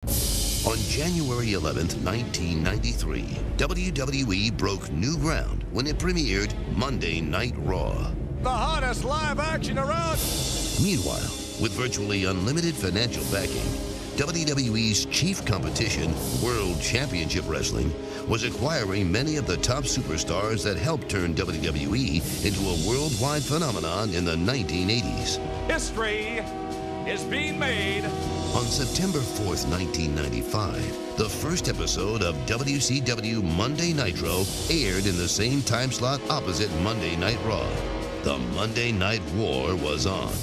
On January 11th, 1993, WWE broke new ground when it premiered Monday Night Raw. The hottest live action around. Meanwhile, with virtually unlimited financial backing, WWE's chief competition, World Championship Wrestling, was acquiring many of the top superstars that helped turn WWE into a worldwide phenomenon in the 1980s. History is being made. On September 4th, 1995, the first episode of WCW Monday Nitro aired in the same time slot opposite Monday Night Raw. The Monday Night War was on.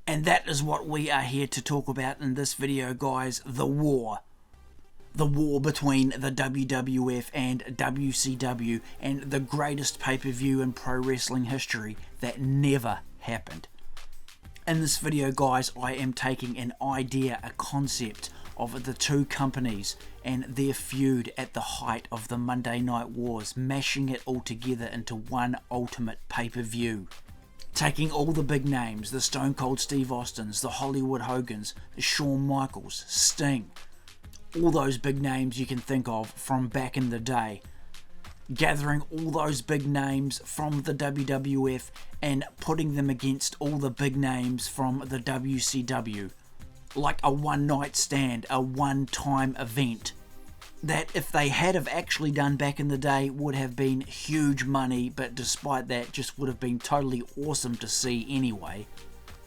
And that is what we are here to talk about in this video, guys. The war. The war between the WWF and WCW, and the greatest pay-per-view in pro wrestling history that never happened. In this video, guys, I am taking an idea, a concept of the two companies and their feud at the height of the Monday Night Wars, mashing it all together into one ultimate pay-per-view. Taking all the big names, the Stone Cold Steve Austins, the Hollywood Hogans, the Shawn Michaels, Sting, all those big names you can think of from back in the day, gathering all those big names from the WWF and putting them against all the big names from the WCW, like a one-night stand, a one-time event that, if they had have actually done back in the day, would have been huge money, but despite that, just would have been totally awesome to see anyway.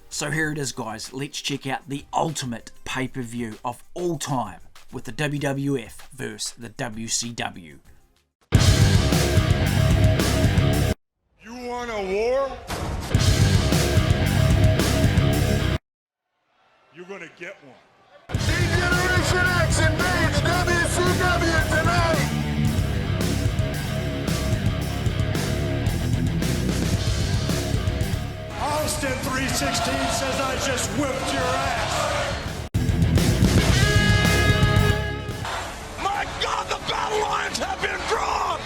So here it is, guys. Let's check out the ultimate pay-per-view of all time with the WWF versus the WCW. You want a war? You're gonna get one. Generation X invades WCW tonight! Austin 316 says I just whipped your ass. My God, the battle lines have been drawn!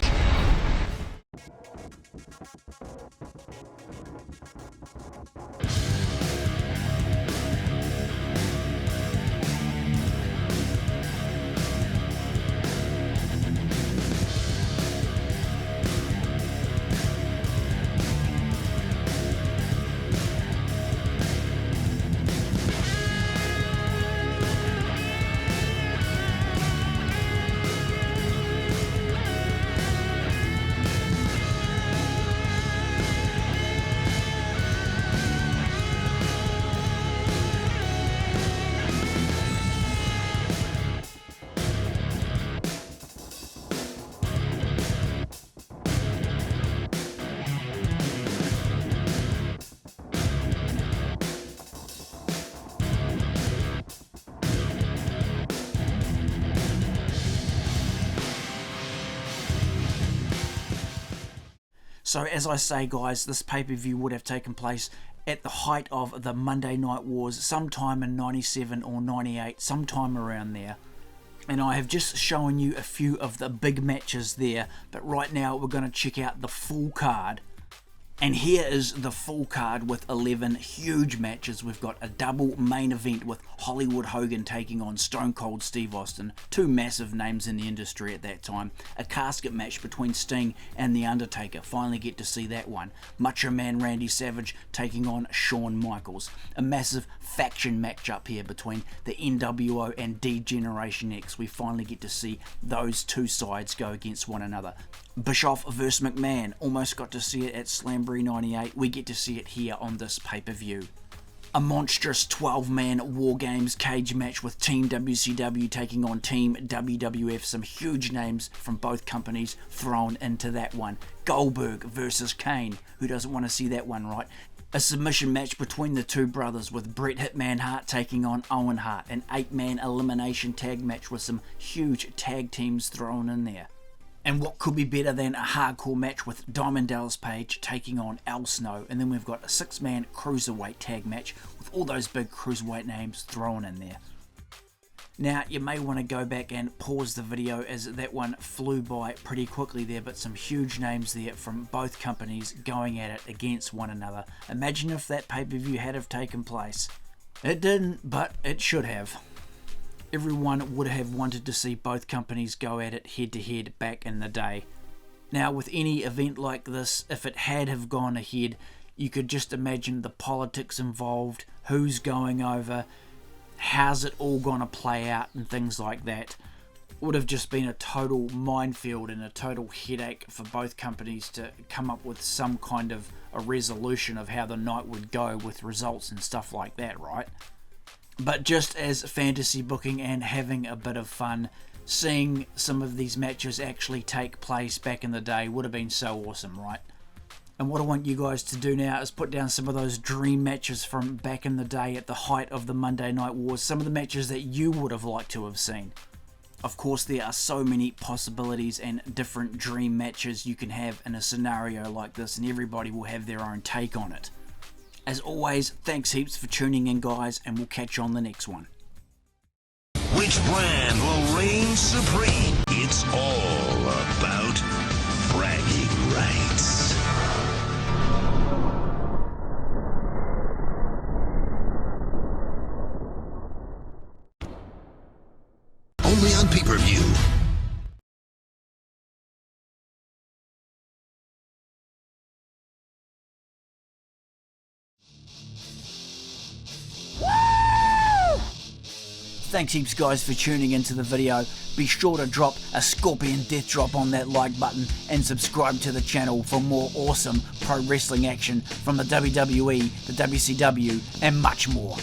So as I say, guys, this pay-per-view would have taken place at the height of the Monday Night Wars, sometime in 97 or 98, sometime around there. And I have just shown you a few of the big matches there, but right now we're going to check out the full card. And here is the full card with 11 huge matches. We've got a double main event with Hollywood Hogan taking on Stone Cold Steve Austin, two massive names in the industry at that time. A casket match between Sting and The Undertaker, finally get to see that one. Macho Man Randy Savage taking on Shawn Michaels. A massive faction match up here between the NWO and D-Generation X. We finally get to see those two sides go against one another. Bischoff vs McMahon, almost got to see it at Slamboree 98, we get to see it here on this pay-per-view. A monstrous 12-man War Games cage match with Team WCW taking on Team WWF, some huge names from both companies thrown into that one. Goldberg versus Kane, who doesn't want to see that one, right? A submission match between the two brothers with Bret Hitman Hart taking on Owen Hart, an 8-man elimination tag match with some huge tag teams thrown in there. And what could be better than a hardcore match with Diamond Dallas Page taking on Al Snow, and then we've got a 6-man cruiserweight tag match with all those big cruiserweight names thrown in there. Now, you may want to go back and pause the video as that one flew by pretty quickly there, but some huge names there from both companies going at it against one another. Imagine if that pay-per-view had have taken place. It didn't, but it should have. everyone would have wanted to see both companies go at it head to head back in the day. Now, with any event like this, if it had have gone ahead, you could just imagine the politics involved, who's going over, how's it all going to play out and things like that. Would have just been a total minefield and a total headache for both companies to come up with some kind of a resolution of how the night would go with results and stuff like that, right? But just as fantasy booking and having a bit of fun, seeing some of these matches actually take place back in the day would have been so awesome, right? And what I want you guys to do now is put down some of those dream matches from back in the day at the height of the Monday Night Wars, some of the matches that you would have liked to have seen. Of course, there are so many possibilities and different dream matches you can have in a scenario like this, and everybody will have their own take on it. As always, thanks heaps for tuning in, guys, and we'll catch you on the next one. Which brand will reign supreme? It's all about bragging rights. Only on pay-per-view. Thanks heaps, guys, for tuning into the video. Be sure to drop a scorpion death drop on that like button and subscribe to the channel for more awesome pro wrestling action from the WWE, the WCW, and much more.